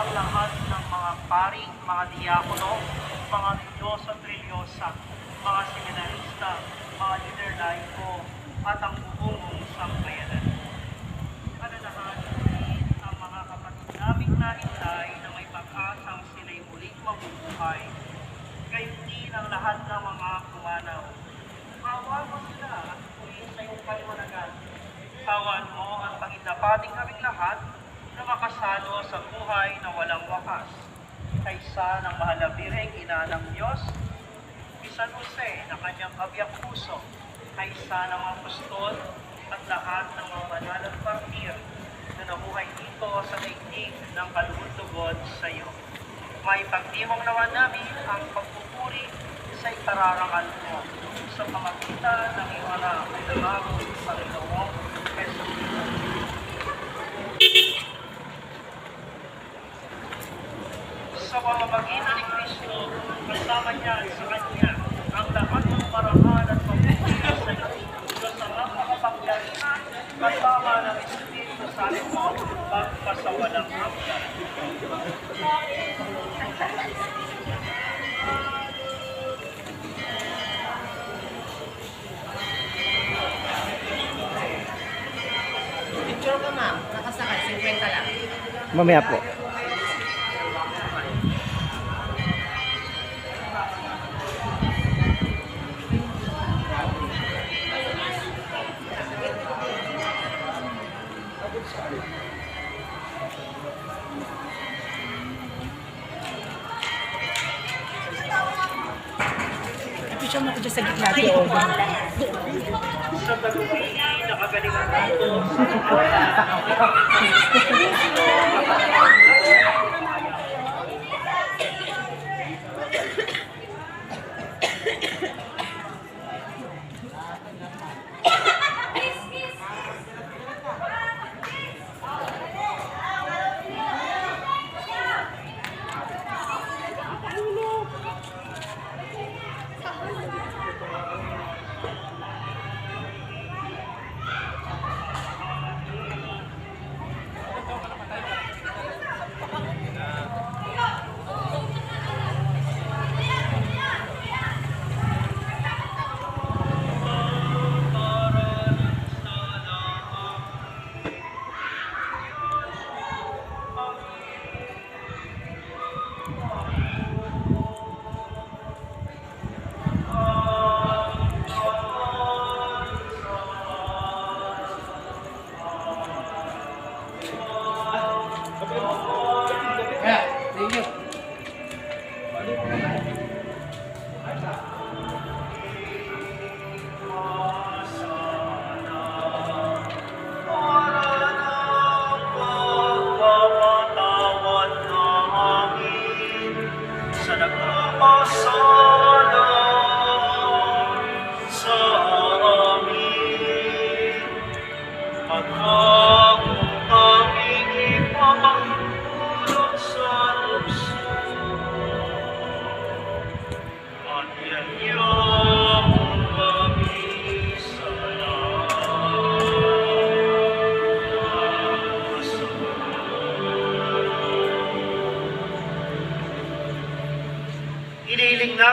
ang lahat ng mga pari, mga diakono, mga religyoso at religyosa, mga seminarista, mga leader laiko, at ang buong sambayanan. Alalahanin ang mga kapatid naming naintay na may pag-asang sila'y muling mabubuhay, gayon din ang lahat ng mga pumanaw. Awan mo sila at muli sa iyong kaliwanagan. Awan mo ang panginapating kaming lahat na makasalo sa buhay na walang wakas. Kaysa ng mahal na Birheng Ina ng Diyos, San Jose na kanyang kabiyang puso, kaysa ng mga apostol at lahat ng mga banal at martir na nabuhay dito sa daigdig ng kalugod-lugod sa iyo. May pagdiwang naman namin ang pagpupuri sa ikararangal mo sa pamagitan ng iyong anak na bagong Panginoong Jesucristo. Sa pamamagitan ni Kristo, kasama niya sa Kanya ang lahat ng parangal at pagpupuri sa iyo. Diyos ang makapangyarihan, kasama ng Espiritu Santo, magpasawalang hanggan. Picture ka, ma'am. Nakasakay, 50 lang. Mamaya po. Picture mo ko dyan sa gitna. Doon. Sa tagumpay na kagalingan nato